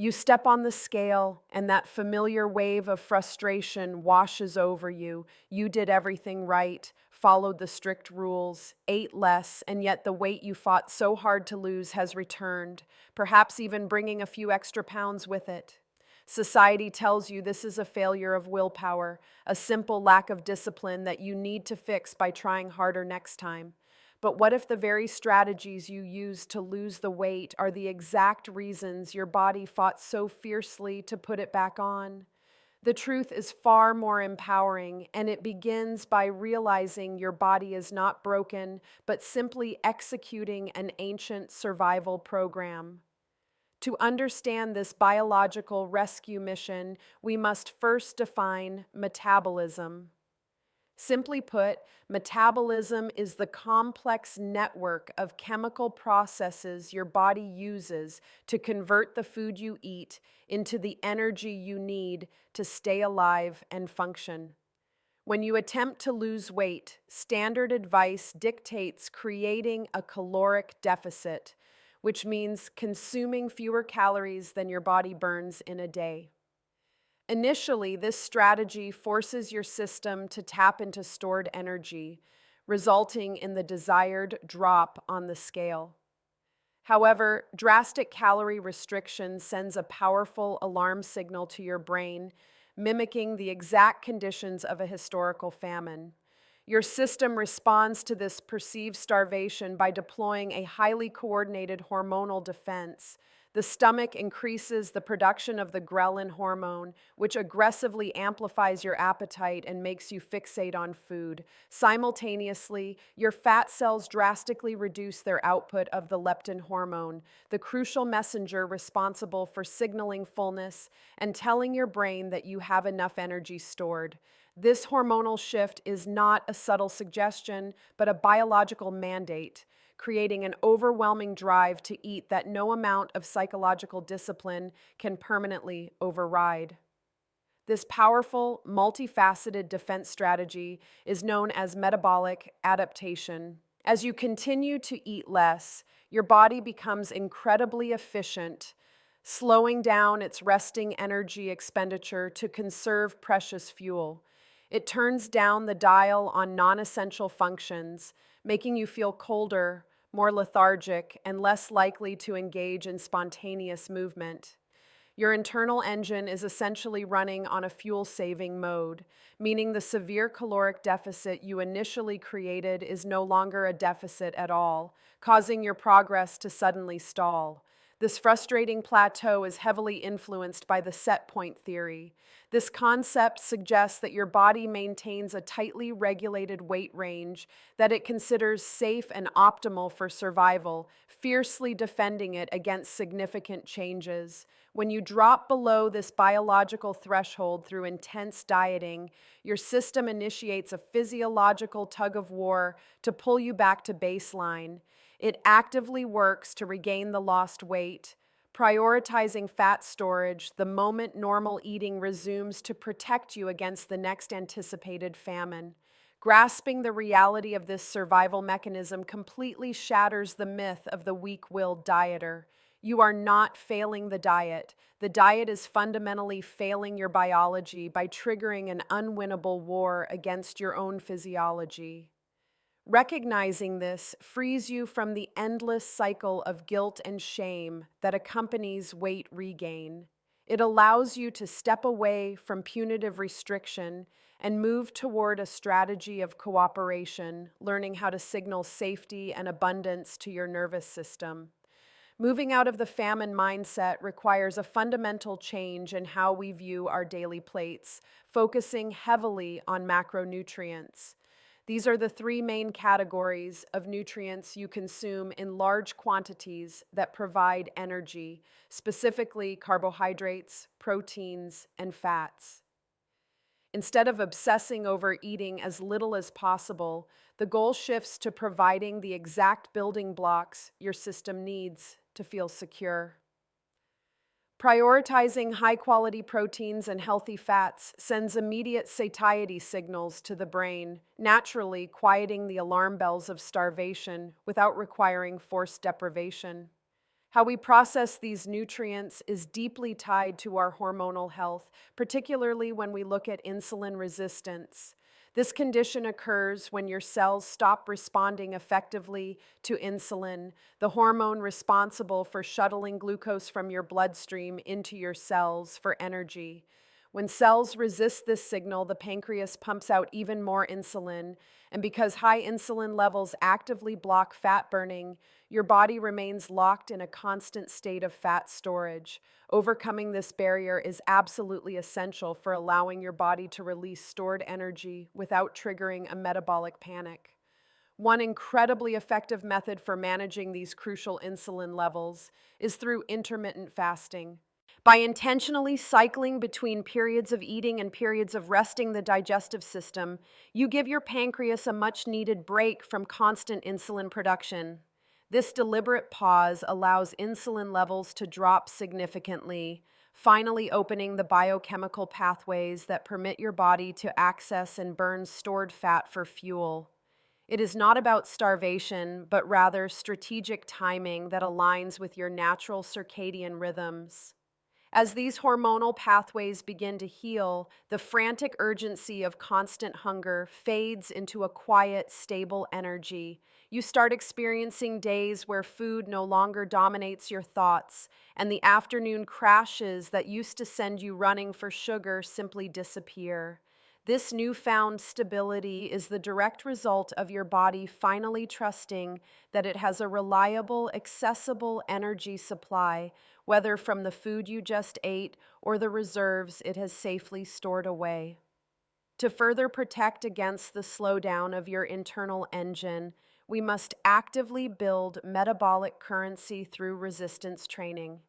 You step on the scale, and that familiar wave of frustration washes over you. You did everything right, followed the strict rules, ate less, and yet the weight you fought so hard to lose has returned, perhaps even bringing a few extra pounds with it. Society tells you this is a failure of willpower, a simple lack of discipline that you need to fix by trying harder next time. But what if the very strategies you use to lose the weight are the exact reasons your body fought so fiercely to put it back on? The truth is far more empowering, and it begins by realizing your body is not broken, but simply executing an ancient survival program. To understand this biological rescue mission, we must first define metabolism. Simply put, metabolism is the complex network of chemical processes your body uses to convert the food you eat into the energy you need to stay alive and function. When you attempt to lose weight, standard advice dictates creating a caloric deficit, which means consuming fewer calories than your body burns in a day. Initially, this strategy forces your system to tap into stored energy, resulting in the desired drop on the scale. However, drastic calorie restriction sends a powerful alarm signal to your brain, mimicking the exact conditions of a historical famine. Your system responds to this perceived starvation by deploying a highly coordinated hormonal defense. The stomach increases the production of the ghrelin hormone, which aggressively amplifies your appetite and makes you fixate on food. Simultaneously, your fat cells drastically reduce their output of the leptin hormone, the crucial messenger responsible for signaling fullness and telling your brain that you have enough energy stored. This hormonal shift is not a subtle suggestion, but a biological mandate, creating an overwhelming drive to eat that no amount of psychological discipline can permanently override. This powerful, multifaceted defense strategy is known as metabolic adaptation. As you continue to eat less, your body becomes incredibly efficient, slowing down its resting energy expenditure to conserve precious fuel. It turns down the dial on non-essential functions, making you feel colder, more lethargic, and less likely to engage in spontaneous movement. Your internal engine is essentially running on a fuel-saving mode, meaning the severe caloric deficit you initially created is no longer a deficit at all, causing your progress to suddenly stall. This frustrating plateau is heavily influenced by the set point theory. This concept suggests that your body maintains a tightly regulated weight range that it considers safe and optimal for survival, fiercely defending it against significant changes. When you drop below this biological threshold through intense dieting, your system initiates a physiological tug of war to pull you back to baseline. It actively works to regain the lost weight, prioritizing fat storage the moment normal eating resumes to protect you against the next anticipated famine. Grasping the reality of this survival mechanism completely shatters the myth of the weak-willed dieter. You are not failing the diet. The diet is fundamentally failing your biology by triggering an unwinnable war against your own physiology. Recognizing this frees you from the endless cycle of guilt and shame that accompanies weight regain. It allows you to step away from punitive restriction and move toward a strategy of cooperation, learning how to signal safety and abundance to your nervous system. Moving out of the famine mindset requires a fundamental change in how we view our daily plates, focusing heavily on macronutrients. These are the three main categories of nutrients you consume in large quantities that provide energy, specifically carbohydrates, proteins, and fats. Instead of obsessing over eating as little as possible, the goal shifts to providing the exact building blocks your system needs to feel secure. Prioritizing high-quality proteins and healthy fats sends immediate satiety signals to the brain, naturally quieting the alarm bells of starvation without requiring forced deprivation. How we process these nutrients is deeply tied to our hormonal health, particularly when we look at insulin resistance. This condition occurs when your cells stop responding effectively to insulin, the hormone responsible for shuttling glucose from your bloodstream into your cells for energy. When cells resist this signal, the pancreas pumps out even more insulin, and because high insulin levels actively block fat burning, your body remains locked in a constant state of fat storage. Overcoming this barrier is absolutely essential for allowing your body to release stored energy without triggering a metabolic panic. One incredibly effective method for managing these crucial insulin levels is through intermittent fasting. By intentionally cycling between periods of eating and periods of resting the digestive system, you give your pancreas a much needed break from constant insulin production. This deliberate pause allows insulin levels to drop significantly, finally opening the biochemical pathways that permit your body to access and burn stored fat for fuel. It is not about starvation, but rather strategic timing that aligns with your natural circadian rhythms. As these hormonal pathways begin to heal, the frantic urgency of constant hunger fades into a quiet, stable energy. You start experiencing days where food no longer dominates your thoughts, and the afternoon crashes that used to send you running for sugar simply disappear. This newfound stability is the direct result of your body finally trusting that it has a reliable, accessible energy supply, whether from the food you just ate or the reserves it has safely stored away. To further protect against the slowdown of your internal engine, we must actively build metabolic currency through resistance training.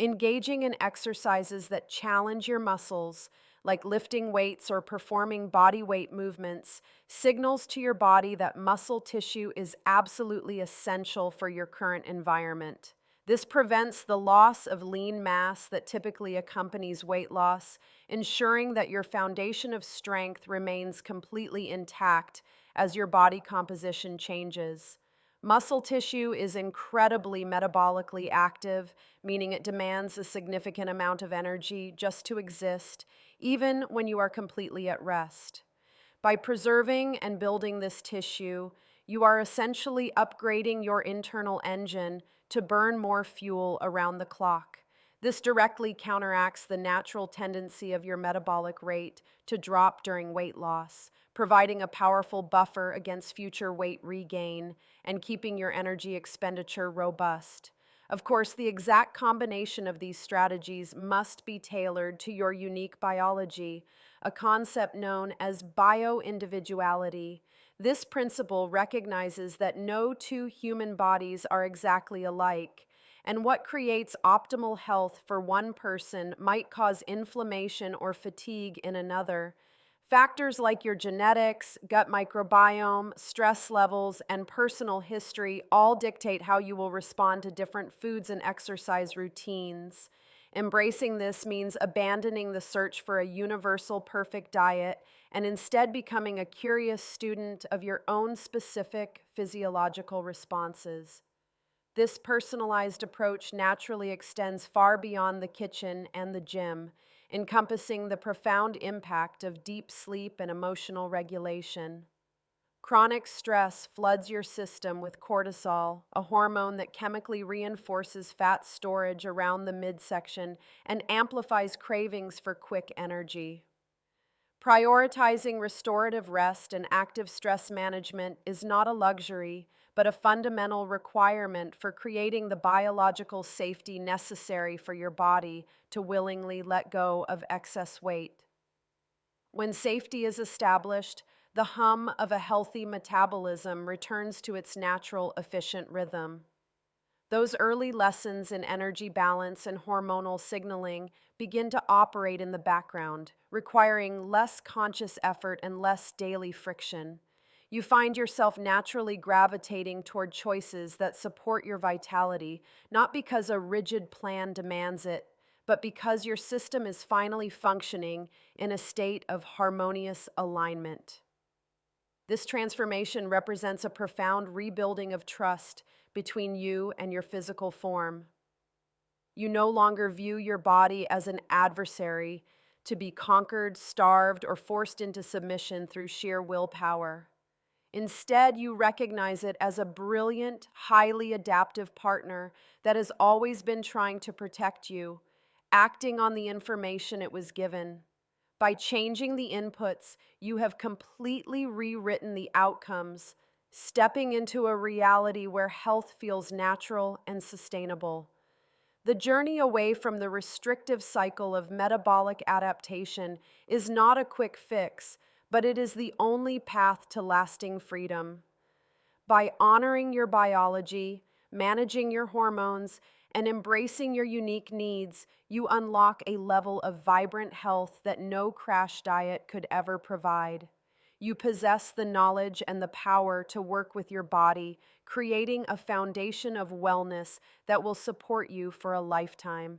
Engaging in exercises that challenge your muscles, like lifting weights or performing body weight movements, signals to your body that muscle tissue is absolutely essential for your current environment. This prevents the loss of lean mass that typically accompanies weight loss, ensuring that your foundation of strength remains completely intact as your body composition changes. Muscle tissue is incredibly metabolically active, meaning it demands a significant amount of energy just to exist, even when you are completely at rest. By preserving and building this tissue, you are essentially upgrading your internal engine to burn more fuel around the clock. This directly counteracts the natural tendency of your metabolic rate to drop during weight loss, providing a powerful buffer against future weight regain and keeping your energy expenditure robust. Of course, the exact combination of these strategies must be tailored to your unique biology, a concept known as bioindividuality. This principle recognizes that no two human bodies are exactly alike, and what creates optimal health for one person might cause inflammation or fatigue in another. Factors like your genetics, gut microbiome, stress levels, and personal history all dictate how you will respond to different foods and exercise routines. Embracing this means abandoning the search for a universal perfect diet and instead becoming a curious student of your own specific physiological responses. This personalized approach naturally extends far beyond the kitchen and the gym, encompassing the profound impact of deep sleep and emotional regulation. Chronic stress floods your system with cortisol, a hormone that chemically reinforces fat storage around the midsection and amplifies cravings for quick energy. Prioritizing restorative rest and active stress management is not a luxury, but a fundamental requirement for creating the biological safety necessary for your body to willingly let go of excess weight. When safety is established, the hum of a healthy metabolism returns to its natural, efficient rhythm. Those early lessons in energy balance and hormonal signaling begin to operate in the background, requiring less conscious effort and less daily friction. You find yourself naturally gravitating toward choices that support your vitality, not because a rigid plan demands it, but because your system is finally functioning in a state of harmonious alignment. This transformation represents a profound rebuilding of trust between you and your physical form. You no longer view your body as an adversary to be conquered, starved, or forced into submission through sheer willpower. Instead, you recognize it as a brilliant, highly adaptive partner that has always been trying to protect you, acting on the information it was given. By changing the inputs, you have completely rewritten the outcomes, stepping into a reality where health feels natural and sustainable. The journey away from the restrictive cycle of metabolic adaptation is not a quick fix, but it is the only path to lasting freedom. By honoring your biology, managing your hormones, and embracing your unique needs, you unlock a level of vibrant health that no crash diet could ever provide. You possess the knowledge and the power to work with your body, creating a foundation of wellness that will support you for a lifetime.